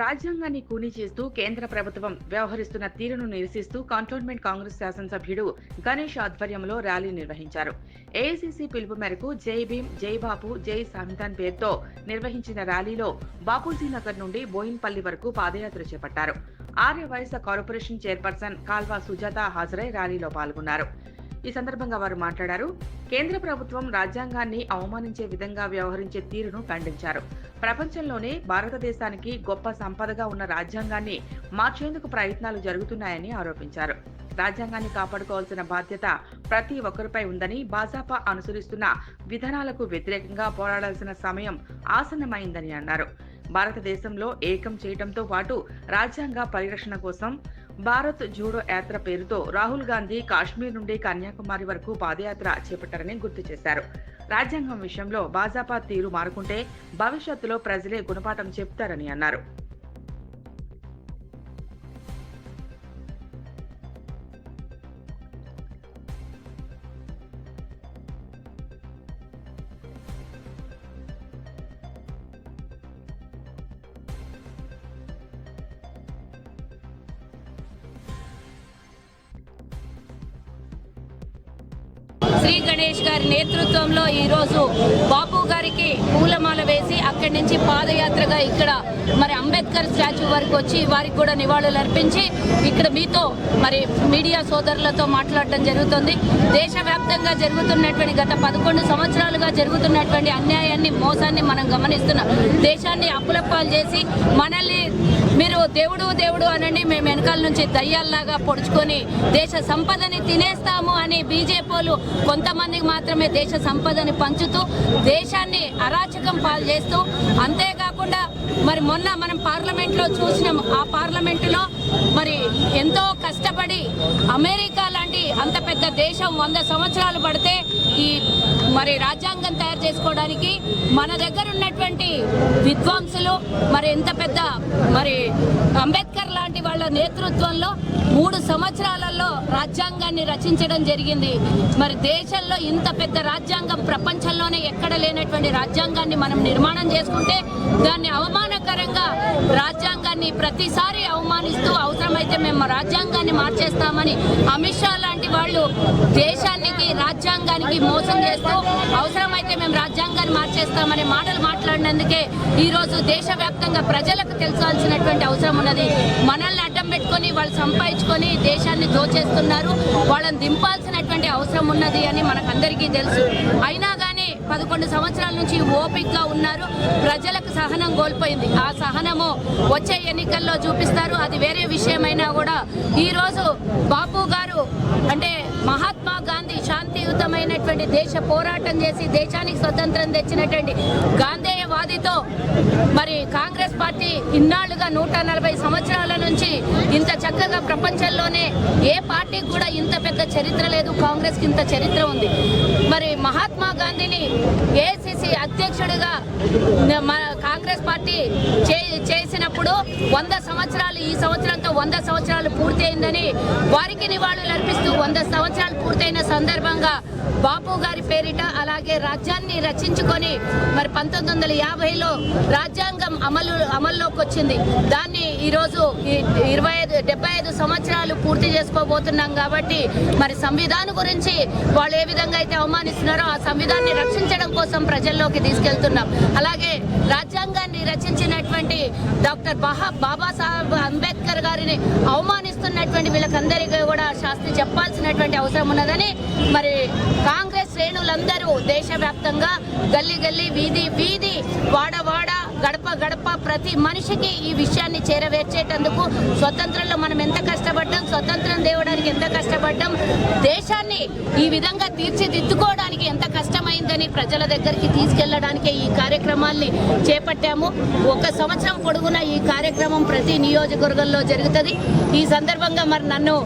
రాజ్యాంగాన్ని కూనీ చేస్తూ కేంద్ర ప్రభుత్వం వ్యవహరిస్తున్న తీరును నిరసిస్తూ కంటోన్మెంట్ కాంగ్రెస్ శాసనసభ్యుడు గణేష్ ఆధ్వర్యంలో ర్యాలీ నిర్వహించారు. ఏఐసీసీ పిలుపు మేరకు జై భీమ్, జై బాపు, జై సంవిధాన్ పేరుతో నిర్వహించిన ర్యాలీలో బాపూజీ నగర్ నుండి బోయిన్పల్లి వరకు పాదయాత్ర చేపట్టారు. ఆర్య వైశ్య కార్పొరేషన్ చైర్పర్సన్ కాల్వా సుజాత హాజరై ర్యాలీలో పాల్గొన్నారు. ఈ సందర్భంగా వారు మాట్లాడారు. కేంద్ర ప్రభుత్వం రాజ్యాంగాన్ని అవమానించే విధంగా వ్యవహరించే తీరును ఖండించారు. ప్రపంచంలోనే భారతదేశానికి గొప్ప సంపదగా ఉన్న రాజ్యాంగాన్ని మార్చేందుకు ప్రయత్నాలు జరుగుతున్నాయని ఆరోపించారు. రాజ్యాంగాన్ని కాపాడుకోవాల్సిన బాధ్యత ప్రతి ఒక్కరిపై ఉందని, భాజపా అనుసరిస్తున్న విధానాలకు వ్యతిరేకంగా పోరాడాల్సిన సమయం ఆసన్నమైందని అన్నారు. భారతదేశంలో ఏకం చేయడంతో పాటు రాజ్యాంగ పరిరక్షణ కోసం భారత్ జోడో యాత్ర పేరుతో రాహుల్ గాంధీ కాశ్మీర్ నుండి కన్యాకుమారి వరకు పాదయాత్ర చేపట్టారని గుర్తు చేశారు. రాజ్యాంగం విషయంలో భాజపా తీరు మారుకుంటే భవిష్యత్తులో ప్రజలే గుణపాఠం చెప్తారని అన్నారు. శ్రీ గణేష్ గారి నేతృత్వంలో ఈరోజు బాపు గారికి పూలమాల వేసి అక్కడి నుంచి పాదయాత్రగా ఇక్కడ మరి అంబేద్కర్ స్టాచ్యూ వరకు వచ్చి వారికి కూడా నివాళులు అర్పించి ఇక్కడ మీతో మరి మీడియా సోదరులతో మాట్లాడటం జరుగుతుంది. దేశవ్యాప్తంగా జరుగుతున్నటువంటి గత 11 సంవత్సరాలుగా జరుగుతున్నటువంటి అన్యాయాన్ని, మోసాన్ని మనం గమనిస్తున్నాం. దేశాన్ని అప్పులప్పాలు చేసి మనల్ని మీరు దేవుడు దేవుడు అనండి, మేము వెనకాల నుంచి దయ్యాల్లాగా పొడుచుకొని దేశ సంపదని తినేస్తాము అని బీజేపీలు కొంతమందికి మాత్రమే దేశ సంపదని పంచుతూ దేశాన్ని అరాచకం పాలు చేస్తూ, అంతేకాకుండా మరి మొన్న మనం పార్లమెంట్లో చూసినాం. ఆ పార్లమెంటులో మరి ఎంతో కష్టపడి అమెరికా లాంటి అంత పెద్ద దేశం 100 సంవత్సరాలు పడితే ఈ మరి రాజ్యాంగం తయారు చేసుకోవడానికి మన దగ్గర ఉన్నటువంటి విద్వాంసులు మరి ఎంత పెద్ద మరి అంబేద్కర్ లాంటి వాళ్ళ నేతృత్వంలో 3 సంవత్సరాలలో రాజ్యాంగాన్ని రచించడం జరిగింది. మరి దేశంలో ఇంత పెద్ద రాజ్యాంగం ప్రపంచంలోనే ఎక్కడ లేనటువంటి రాజ్యాంగాన్ని మనం నిర్మాణం చేసుకుంటే దాన్ని అవమానకరంగా రాజ్యాంగాన్ని ప్రతిసారి అవమానిస్తూ అవసరమైతే మేము రాజ్యాంగాన్ని మార్చేస్తామని అమిత్ షా లాంటి వాళ్ళు దేశానికి రాజ్యాంగానికి మోసం చేస్తూ అవసరమైతే మేము రాజ్యాంగాన్ని మార్చేస్తామనే మాటలు మాట్లాడినందుకే ఈరోజు దేశవ్యాప్తంగా ప్రజలకు తెలుసాల్సినటువంటి అవసరం ఉన్నది. మనల్ని అడ్డం పెట్టుకొని వాళ్ళు సంపాదించుకొని దేశాన్ని దోచేస్తున్నారు. వాళ్ళని దింపాల్సినటువంటి అవసరం ఉన్నది అని మనకందరికీ తెలుసు. అయినా కానీ 11 సంవత్సరాల నుంచి ఓపికగా ఉన్నారు. ప్రజలకు సహనం కోల్పోయింది. ఆ సహనము వచ్చే ఎన్నికల్లో చూపిస్తారు. అది వేరే విషయమైనా కూడా ఈరోజు బాపు గారు అంటే మహాత్మా గాంధీ శాంతియుతమైనటువంటి దేశ పోరాటం చేసి దేశానికి స్వతంత్రం తెచ్చినటువంటి గాంధేయవాదితో మరి కాంగ్రెస్ పార్టీ ఇన్నాళ్లుగా 140 సంవత్సరాల నుంచి ఇంత చక్కగా ప్రపంచంలోనే ఏ పార్టీకి కూడా ఇంత పెద్ద చరిత్ర లేదు. కాంగ్రెస్కి ఇంత చరిత్ర ఉంది. మరి మహాత్మా గాంధీని ఏఐసీసీ అధ్యక్షుడిగా కాంగ్రెస్ పార్టీ చేసినప్పుడు 100 సంవత్సరాలు, ఈ సంవత్సరంతో 100 సంవత్సరాలు పూర్తయిందని వారికి నివాళులు అర్పిస్తూ 100 సంవత్సరాలు పూర్తయిన సందర్భంగా బాపు గారి పేరిట అలాగే రాజ్యాన్ని రచించుకొని మరి 1950లో రాజ్యాంగం అమల్లోకి వచ్చింది. దాన్ని ఈరోజు 75 సంవత్సరాలు పూర్తి చేసుకోబోతున్నాం. కాబట్టి మరి సంవిధానం గురించి వాళ్ళు ఏ విధంగా అయితే అవమానిస్తున్నారో ఆ సంవిధానాన్ని రక్షించడం కోసం ప్రజల్లోకి తీసుకెళ్తున్నాం. అలాగే రాజ్యాంగాన్ని రచించినటువంటి డాక్టర్ బాబాసాహెబ్ అంబేద్కర్ గారిని అవమానిస్తున్నటువంటి వీళ్ళకందరికీ కూడా శాస్త్రి చెప్పాల్సినటువంటి అవసరం ఉన్నదని మరి కాంగ్రెస్ శ్రేణులందరూ దేశవ్యాప్తంగా గల్లీ గల్లీ, వీధి వీధి, వాడ వాడ, గడప గడప ప్రతి మనిషికి ఈ విషయాన్ని చేరవేర్చేటందుకు స్వతంత్రంలో మనం ఎంత కష్టపడ్డాం, స్వతంత్రం తేవడానికి ఎంత కష్టపడ్డాం, దేశాన్ని ఈ విధంగా తీర్చిదిద్దుకోవడానికి ఎంత కష్టమైందని ప్రజల దగ్గరికి తీసుకెళ్లడానికి ఈ కార్యక్రమాల్ని చేపట్టాము. 1 సంవత్సరం పొడుగునా ఈ కార్యక్రమం ప్రతి నియోజకవర్గంలో జరుగుతుంది. ఈ సందర్భంగా మరి నన్ను